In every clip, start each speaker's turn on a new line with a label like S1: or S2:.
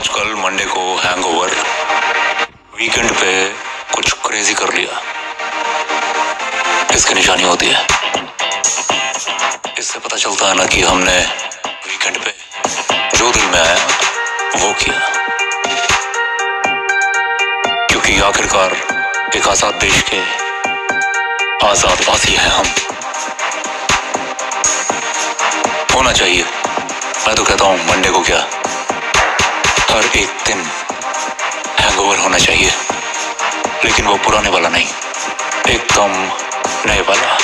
S1: आजकल मंडे को hangover, weekend पे कुछ क्रेजी कर लिया, इसकी निशानी होती है। इससे पता चलता है ना कि हमने वीकेंड पे जो दिल में आया वो किया, क्योंकि आखिरकार एक आजाद देश के आजादवासी हैं हम। होना चाहिए, मैं तो कहता हूं मंडे को क्या, हर एक दिन हैंगओवर होना चाहिए, लेकिन वो पुराने वाला नहीं, एकदम नए वाला।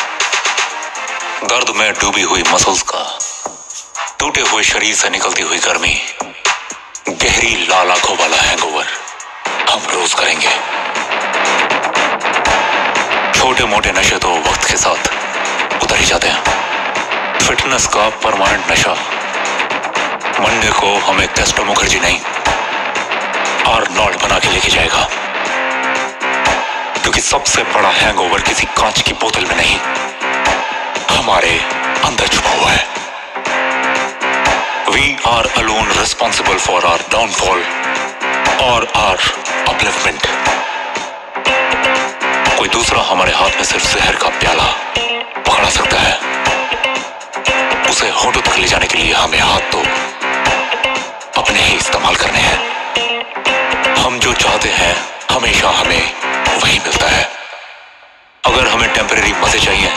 S1: दर्द में डूबी हुई मसल्स का, टूटे हुए शरीर से निकलती हुई गर्मी, गहरी लाल आंखों वाला हैंगओवर हम रोज करेंगे। छोटे मोटे नशे तो वक्त के साथ उतर ही जाते हैं, फिटनेस का परमानेंट नशा मंडे को हमें कैस्ट्रो मुखर्जी नहीं, आर्नोल्ड बना के लेके जाएगा, क्योंकि सबसे बड़ा हैंगओवर किसी कांच की बोतल में नहीं, हमारे अंदर छुपा हुआ है। We are alone responsible for our downfall or our upliftment. कोई दूसरा हमारे हाथ में सिर्फ जहर का प्याला पकड़ा सकता है, उसे होठों तक ले जाने के लिए हमें हाथ तो अपने ही इस्तेमाल करने हैं। हम जो चाहते हैं हमेशा हमें वही मिलता है। अगर हमें टेम्परेरी मजे चाहिए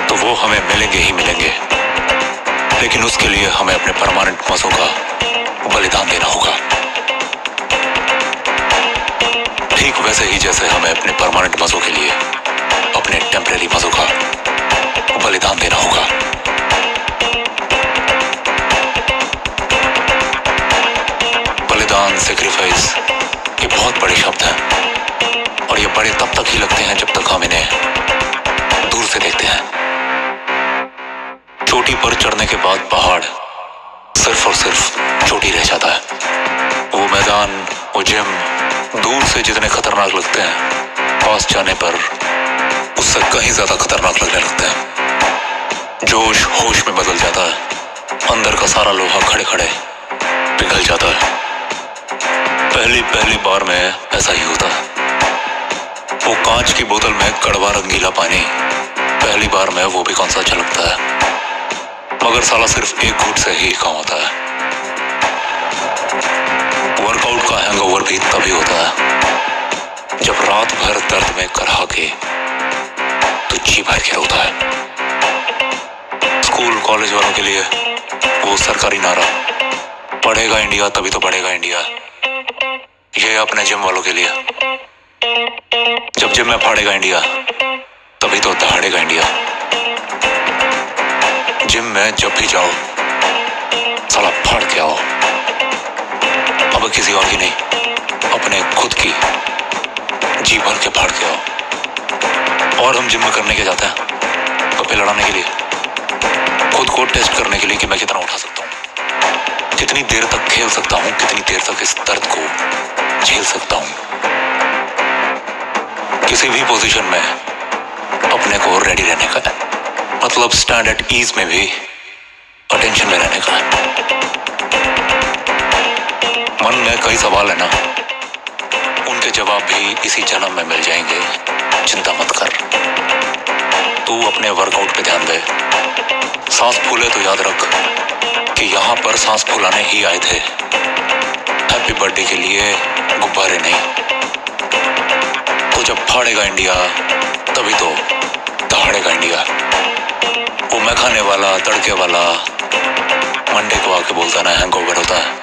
S1: तो वो हमें मिलेंगे ही मिलेंगे, लेकिन उसके लिए हमें अपने परमानेंट मजों का बलिदान देना होगा। ठीक वैसे ही जैसे हमें अपने परमानेंट मजों के लिए अपने टेम्परेरी मजों का बलिदान देना होगा। बलिदान, सेक्रीफाइस, ये बहुत बड़े शब्द हैं, और ये बड़े तब तक ही लगते हैं जब तक हम इन्हें दूर से देखते हैं। चोटी पर चढ़ने के बाद पहाड़ सिर्फ और सिर्फ चोटी रह जाता है। वो मैदान, वो जिम दूर से जितने खतरनाक लगते हैं, पास जाने पर उससे कहीं ज्यादा खतरनाक लगने लगते हैं। जोश होश में बदल जाता है, अंदर का सारा लोहा खड़े खड़े पिघल जाता है। पहली बार में ऐसा ही होता है। वो कांच की बोतल में कड़वा रंगीला पानी, पहली बार में वो भी कौन सा अच्छा लगता है, मगर साला सिर्फ एक घूंट से ही काम होता है। वर्कआउट का हैंगओवर भी तभी होता है जब रात भर दर्द में करहा के तो जी भर के रोता है। स्कूल कॉलेज वालों के लिए वो सरकारी नारा, पढ़ेगा इंडिया तभी तो बढ़ेगा इंडिया, ये अपने जिम वालों के लिए, जब जिम में फाड़ेगा इंडिया तभी तो दहाड़ेगा इंडिया। जिम में जब भी जाओ साला फाड़ के आओ, अब किसी और की नहीं, अपने खुद की जी भर के फाड़ के आओ। और हम जिम में करने के जाते हैं, कपे लड़ाने के लिए, खुद को टेस्ट करने के लिए कि मैं कितना उठा सकता हूँ, कितनी देर तक खेल सकता हूँ, कितनी देर तक इस दर्द को झेल सकता हूँ। किसी भी पोजीशन में अपने को रेडी रहने का है, मतलब स्टैंड एट ईज में भी अटेंशन में रहने का है। मन में कई सवाल है ना, उनके जवाब भी इसी जन्म में मिल जाएंगे, चिंता मत कर। तू अपने वर्कआउट पे ध्यान दे, सांस फूले तो याद रख कि यहाँ पर सांस फूलाने ही आए थे, हैप्पी बर्थडे के लिए गुब्बारे नहीं। तो जब फाड़ेगा इंडिया तभी तो दहाड़ेगा इंडिया। वो मैं खाने वाला, तड़के वाला मंडे को आके बोलता ना हैंगओवर होता है,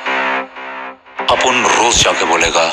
S1: अपन रोज जाके बोलेगा